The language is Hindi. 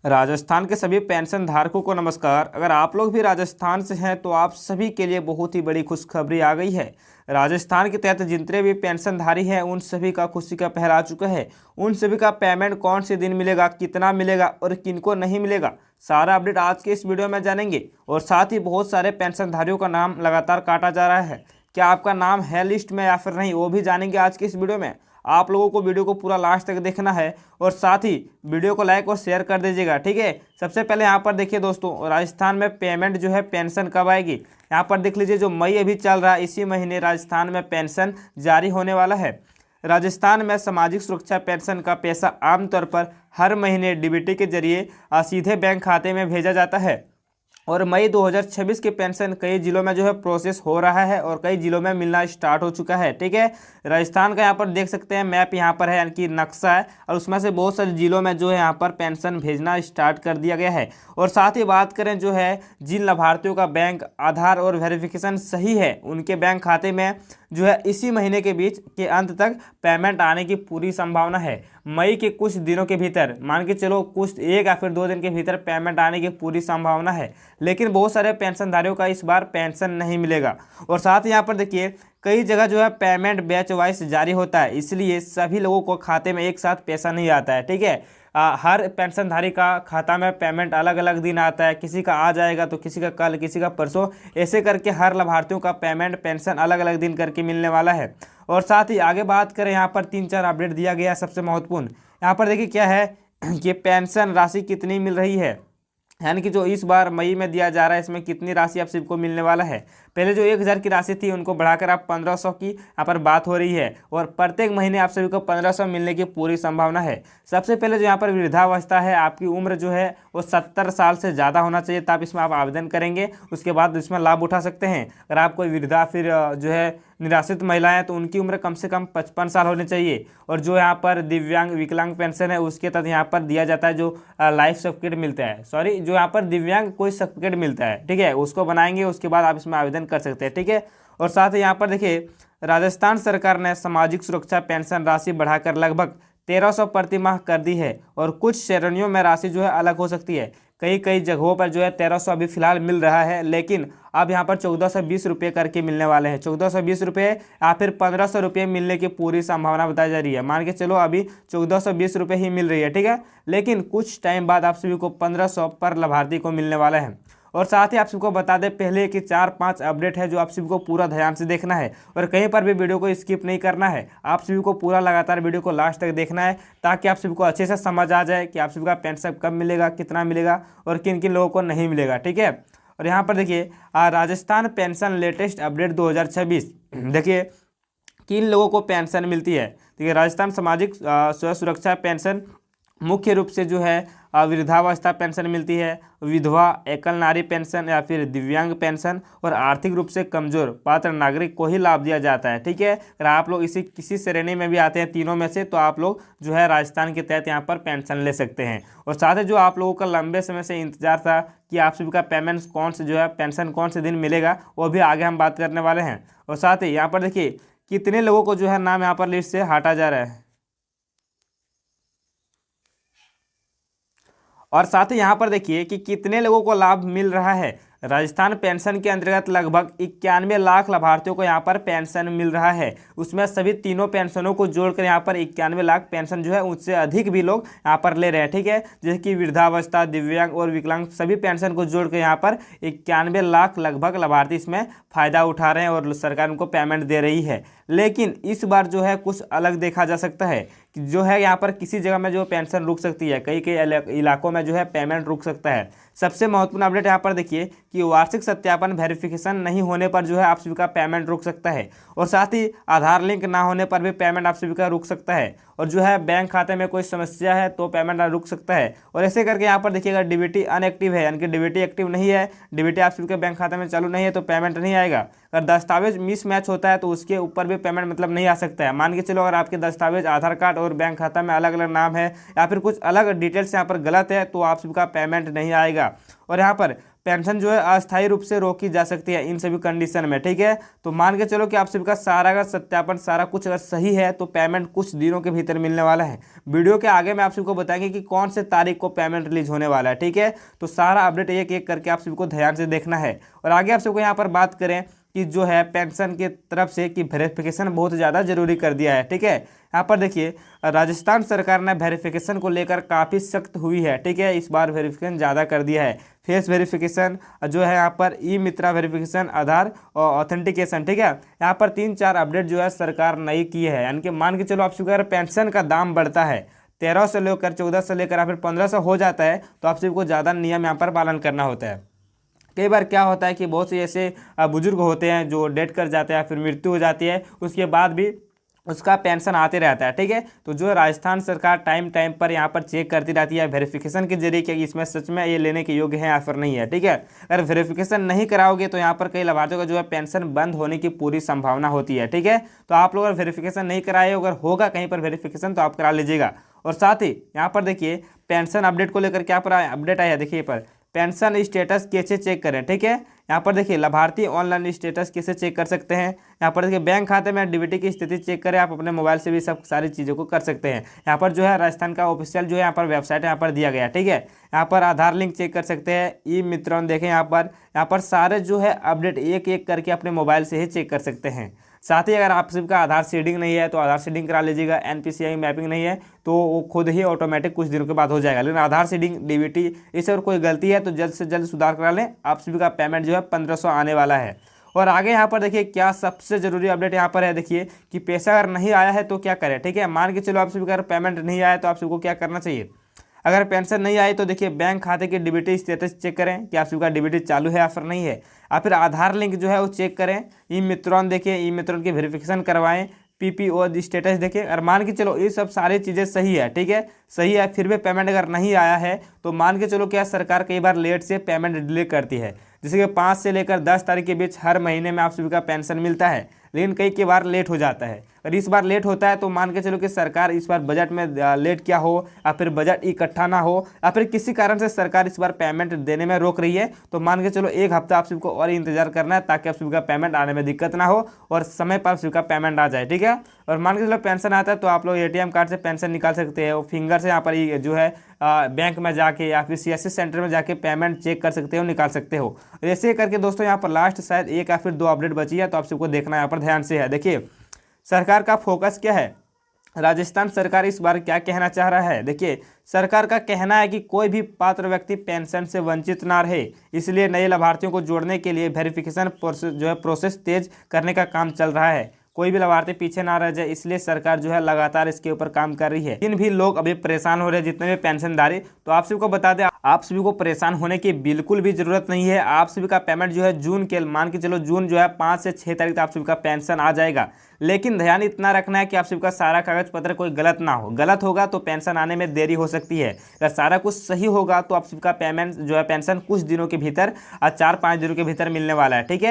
राजस्थान के सभी पेंशन धारकों को नमस्कार। अगर आप लोग भी राजस्थान से हैं तो आप सभी के लिए बहुत ही बड़ी खुशखबरी आ गई है। राजस्थान के तहत जितने भी पेंशनधारी हैं उन सभी का खुशी का पहर आ चुका है। उन सभी का पेमेंट कौन से दिन मिलेगा, कितना मिलेगा और किनको नहीं मिलेगा, सारा अपडेट आज के इस वीडियो में जानेंगे। और साथ ही बहुत सारे पेंशनधारियों का नाम लगातार काटा जा रहा है, क्या आपका नाम है लिस्ट में या फिर नहीं, वो भी जानेंगे आज की इस वीडियो में। आप लोगों को वीडियो को पूरा लास्ट तक देखना है और साथ ही वीडियो को लाइक और शेयर कर दीजिएगा, ठीक है। सबसे पहले यहाँ पर देखिए दोस्तों, राजस्थान में पेमेंट जो है पेंशन कब आएगी, यहाँ पर देख लीजिए। जो मई अभी चल रहा है, इसी महीने राजस्थान में पेंशन जारी होने वाला है। राजस्थान में सामाजिक सुरक्षा पेंशन का पैसा आमतौर पर हर महीने डीबीटी के जरिए सीधे बैंक खाते में भेजा जाता है। और मई 2026 की पेंशन कई जिलों में जो है प्रोसेस हो रहा है और कई जिलों में मिलना स्टार्ट हो चुका है, ठीक है। राजस्थान का यहाँ पर देख सकते हैं मैप यहाँ पर है, यानी कि नक्शा है, और उसमें से बहुत सारे जिलों में जो है यहाँ पर पेंशन भेजना स्टार्ट कर दिया गया है। और साथ ही बात करें जो है जिन लाभार्थियों का बैंक आधार और वेरिफिकेशन सही है, उनके बैंक खाते में जो है इसी महीने के बीच के अंत तक पेमेंट आने की पूरी संभावना है। मई के कुछ दिनों के भीतर, मान के चलो कुछ 1 या फिर 2 दिन के भीतर पेमेंट आने की पूरी संभावना है। लेकिन बहुत सारे पेंशनधारियों का इस बार पेंशन नहीं मिलेगा। और साथ ही यहाँ पर देखिए कई जगह जो है पेमेंट बैच वाइज जारी होता है, इसलिए सभी लोगों को खाते में एक साथ पैसा नहीं आता है, ठीक है। हर पेंशनधारी का खाता में पेमेंट अलग अलग दिन आता है, किसी का आ जाएगा तो किसी का कल, किसी का परसों, ऐसे करके हर लाभार्थियों का पेमेंट पेंशन अलग अलग दिन करके मिलने वाला है। और साथ ही आगे बात करें, यहाँ पर 3-4 अपडेट दिया गया है सबसे महत्वपूर्ण। यहाँ पर देखिए क्या है कि पेंशन राशि कितनी मिल रही है, यानी कि जो इस बार मई में दिया जा रहा है इसमें कितनी राशि आप सबको मिलने वाला है। पहले जो 1000 की राशि थी उनको बढ़ाकर आप 1500 की यहाँ पर बात हो रही है, और प्रत्येक महीने आप सभी को 1500 मिलने की पूरी संभावना है। सबसे पहले जो यहाँ पर वृद्धावस्था है, आपकी उम्र जो है वो 70 साल से ज़्यादा होना चाहिए, तब इसमें आप आवेदन करेंगे, उसके बाद इसमें लाभ उठा सकते हैं। अगर आप कोई वृद्धा फिर जो है निराश्रित महिलाएं, तो उनकी उम्र कम से कम 55 साल होनी चाहिए। और जो यहाँ पर दिव्यांग विकलांग पेंशन है उसके तहत यहाँ पर दिया जाता है, जो लाइफ सर्टिफिकेट मिलता है, सॉरी जो यहाँ पर दिव्यांग कोई सर्टिफिकेट मिलता है, ठीक है, उसको बनाएंगे, उसके बाद आप इसमें आवेदन कर सकते हैं, ठीक है। और साथ ही यहाँ पर देखिए राजस्थान सरकार ने सामाजिक सुरक्षा पेंशन राशि बढ़ाकर लगभग 1300 प्रति माह कर दी है। और कुछ श्रेणियों में राशि जो है अलग हो सकती है, कई कई जगहों पर जो है 1300 अभी फिलहाल मिल रहा है, लेकिन अब यहाँ पर 1420 रुपये करके मिलने वाले हैं। 1420 रुपये या फिर 1500 रुपये मिलने की पूरी संभावना बताई जा रही है। मान के चलो अभी 1420 रुपये ही मिल रही है, ठीक है, लेकिन कुछ टाइम बाद आप सभी को 1500 पर लाभार्थी को मिलने वाला है। और साथ ही आप सबको बता दें पहले कि 4-5 अपडेट है जो आप सभी को पूरा ध्यान से देखना है, और कहीं पर भी वीडियो को स्किप नहीं करना है। आप सभी को पूरा लगातार वीडियो को लास्ट तक देखना है, ताकि आप सभी को अच्छे से समझ आ जाए कि आप सभी का पेंशन कब मिलेगा, कितना मिलेगा और किन किन लोगों को नहीं मिलेगा, ठीक है। और यहाँ पर देखिए राजस्थान पेंशन लेटेस्ट अपडेट 2026, देखिए किन लोगों को पेंशन मिलती है। देखिए राजस्थान सामाजिक सुरक्षा पेंशन मुख्य रूप से जो है वृद्धावस्था पेंशन मिलती है, विधवा एकल नारी पेंशन या फिर दिव्यांग पेंशन, और आर्थिक रूप से कमजोर पात्र नागरिक को ही लाभ दिया जाता है, ठीक है। अगर आप लोग इसी किसी श्रेणी में भी आते हैं तीनों में से, तो आप लोग जो है राजस्थान के तहत यहाँ पर पेंशन ले सकते हैं। और साथ ही जो आप लोगों का लंबे समय से इंतजार था कि आप सभी का पेमेंट कौन से जो है पेंशन कौन से दिन मिलेगा, वो भी आगे हम बात करने वाले हैं। और साथ ही यहाँ पर देखिए कितने लोगों को जो है नाम यहाँ पर लिस्ट से हटा जा रहा है। और साथ ही यहाँ पर देखिए कि कितने लोगों को लाभ मिल रहा है। राजस्थान पेंशन के अंतर्गत लगभग 91 लाख लाभार्थियों को यहाँ पर पेंशन मिल रहा है। उसमें सभी तीनों पेंशनों को जोड़कर यहाँ पर 91 लाख पेंशन जो है उससे अधिक भी लोग यहाँ पर ले रहे हैं, ठीक है। जैसे कि वृद्धावस्था, दिव्यांग और विकलांग सभी पेंशन को जोड़कर यहाँ पर 91 लाख लगभग लाभार्थी इसमें फ़ायदा उठा रहे हैं और सरकार उनको पेमेंट दे रही है। लेकिन इस बार जो है कुछ अलग देखा जा सकता है कि जो है यहाँ पर किसी जगह में जो पेंशन रुक सकती है, कई कई इलाकों में जो है पेमेंट रुक सकता है। सबसे महत्वपूर्ण अपडेट यहाँ पर देखिए कि वार्षिक सत्यापन वेरिफिकेशन नहीं होने पर जो है आप सभी का पेमेंट रुक सकता है, और साथ ही आधार लिंक ना होने पर भी पेमेंट आप सभी का रुक सकता है, और जो है बैंक खाते में कोई समस्या है तो पेमेंट रुक सकता है। और ऐसे करके यहाँ पर देखिएगा डीबीटी अनएक्टिव है, यानी कि डीबीटी एक्टिव नहीं है, डीबीटी आप सभी के बैंक खाते में चालू नहीं है, तो पेमेंट नहीं आएगा। अगर दस्तावेज मिसमैच होता है तो उसके ऊपर भी पेमेंट मतलब नहीं आ सकता है। मान के चलो अगर आपके दस्तावेज आधार कार्ड और बैंक खाता में अलग अलग नाम है या फिर कुछ अलग डिटेल्स यहाँ पर गलत है, तो आप सबका पेमेंट नहीं आएगा। और यहाँ पर पेंशन जो है अस्थायी रूप से रोकी जा सकती है इन सभी कंडीशन में, ठीक है। तो मान के चलो कि आप सभी का सारा अगर सत्यापन सारा कुछ अगर सही है तो पेमेंट कुछ दिनों के भीतर मिलने वाला है। वीडियो के आगे मैं आप सभी को बताएंगे कि कौन से तारीख को पेमेंट रिलीज होने वाला है, ठीक है। तो सारा अपडेट एक एक करके आप सभी को ध्यान से देखना है। और आगे आप सबको यहाँ पर बात करें कि जो है पेंशन के तरफ से कि वेरिफिकेशन बहुत ज़्यादा जरूरी कर दिया है, ठीक है। यहाँ पर देखिए राजस्थान सरकार ने वेरिफिकेशन को लेकर काफ़ी सख्त हुई है, ठीक है। इस बार वेरिफिकेशन ज़्यादा कर दिया है। फेस वेरिफिकेशन जो है, यहाँ पर ई मित्रा वेरिफिकेशन, आधार और ऑथेंटिकेशन, ठीक है। यहाँ पर 3-4 अपडेट जो है सरकार नई की है। यानी कि मान के चलो आप सबको अगर पेंशन का दाम बढ़ता है 1300 से लेकर 1400 से लेकर या फिर 1500 हो जाता है तो आप सबको ज़्यादा नियम यहाँ पर पालन करना होता है। कई बार क्या होता है कि बहुत से ऐसे बुजुर्ग होते हैं जो डेथ कर जाते हैं, फिर मृत्यु हो जाती है, उसके बाद भी उसका पेंशन आते रहता है, ठीक है। तो जो राजस्थान सरकार टाइम टाइम पर यहाँ पर चेक करती रहती है वेरिफिकेशन के जरिए कि इसमें सच में ये लेने के योग्य है या फिर नहीं है, ठीक है। अगर वेरिफिकेशन नहीं कराओगे तो यहाँ पर कई लाभार्थियों का जो है पेंशन बंद होने की पूरी संभावना होती है, ठीक है। तो आप लोग अगर वेरिफिकेशन नहीं कराए, अगर होगा कहीं पर वेरिफिकेशन तो आप करा लीजिएगा। और साथ ही यहाँ पर देखिए पेंशन अपडेट को लेकर क्या पर अपडेट आया, देखिए पर पेंशन स्टेटस कैसे चेक करें, ठीक है। यहाँ पर देखिए लाभार्थी ऑनलाइन स्टेटस कैसे चेक कर सकते हैं। यहाँ पर देखिए बैंक खाते में डीबीटी की स्थिति चेक करें, आप अपने मोबाइल से भी सब सारी चीज़ों को कर सकते हैं। यहाँ पर जो है राजस्थान का ऑफिशियल जो है यहाँ पर वेबसाइट यहाँ पर दिया गया है, ठीक है। यहाँ पर आधार लिंक चेक कर सकते हैं, ई मित्रण देखें, यहाँ पर सारे जो है अपडेट एक एक करके अपने मोबाइल से ही चेक कर सकते हैं। साथ ही अगर आप सबका आधार सीडिंग नहीं है तो आधार सीडिंग करा लीजिएगा। एनपीसीआई मैपिंग नहीं है तो वो खुद ही ऑटोमेटिक कुछ दिनों के बाद हो जाएगा। लेकिन आधार सीडिंग, डीबीटी इससे और कोई गलती है तो जल्द से जल्द सुधार करा लें। आप सभी का पेमेंट जो है 1500 आने वाला है। और आगे यहाँ पर देखिए क्या सबसे जरूरी अपडेट यहाँ पर है, देखिए कि पैसा अगर नहीं आया है तो क्या करें, ठीक है। मान के चलो आप सभी का अगर पेमेंट नहीं आया तो आप सबको क्या करना चाहिए। अगर पेंशन नहीं आई तो देखिए बैंक खाते की डीबीटी स्टेटस चेक करें कि आप सबका डीबीटी चालू है या फिर नहीं है, या फिर आधार लिंक जो है वो चेक करें। ई मित्रण देखिए, ई मित्रण की वेरिफिकेशन करवाएं, पीपीओ स्टेटस देखिए। अगर मान के चलो ये सब सारी चीज़ें सही है, ठीक है, सही है, फिर भी पेमेंट अगर नहीं आया है तो मान के चलो क्या सरकार कई बार लेट से पेमेंट डिले करती है। जैसे कि 5 से लेकर 10 तारीख के बीच हर महीने में आप सभी का पेंशन मिलता है, लेकिन कई बार लेट हो जाता है। अगर इस बार लेट होता है तो मान के चलो कि सरकार इस बार बजट में लेट क्या हो, या फिर बजट इकट्ठा ना हो, या फिर किसी कारण से सरकार इस बार पेमेंट देने में रोक रही है तो मान के चलो 1 हफ्ता आप सबको और इंतजार करना है ताकि आप सबका पेमेंट आने में दिक्कत ना हो और समय पर आप सबका पेमेंट आ जाए, ठीक है। और मान के चलो पेंशन आता है तो आप लोग एटीएम कार्ड से पेंशन निकाल सकते हैं, फिंगर से यहाँ पर जो है बैंक में जाके या फिर सीएससी सेंटर में जाके पेमेंट चेक कर सकते हो, निकाल सकते हो। ऐसे करके दोस्तों यहाँ पर लास्ट शायद 1 या फिर 2 अपडेट बची है तो आप सबको देखना यहाँ पर ध्यान से है। देखिए सरकार का फोकस क्या है, राजस्थान सरकार इस बार क्या कहना चाह रहा है। देखिए सरकार का कहना है कि कोई भी पात्र व्यक्ति पेंशन से वंचित ना रहे, इसलिए नए लाभार्थियों को जोड़ने के लिए वेरिफिकेशन प्रोसेस तेज करने का काम चल रहा है। कोई भी लाभार्थी पीछे ना रह जाए, इसलिए सरकार जो है लगातार इसके ऊपर काम कर रही है। जिन भी लोग अभी परेशान हो रहे हैं, जितने भी पेंशनधारी, तो आप सभी को बता दें आप सभी को परेशान होने की बिल्कुल भी जरूरत नहीं है। आप सभी का पेमेंट जो है जून के मान के चलो जून जो है 5 से 6 तारीख तक आप सभी का पेंशन आ जाएगा। लेकिन ध्यान इतना रखना है कि आप सभी का सारा कागज पत्र कोई गलत ना हो, गलत होगा तो पेंशन आने में देरी हो सकती है। अगर सारा कुछ सही होगा तो आप सभी का पेमेंट जो है पेंशन कुछ दिनों के भीतर 4-5 दिनों के भीतर मिलने वाला है, ठीक है।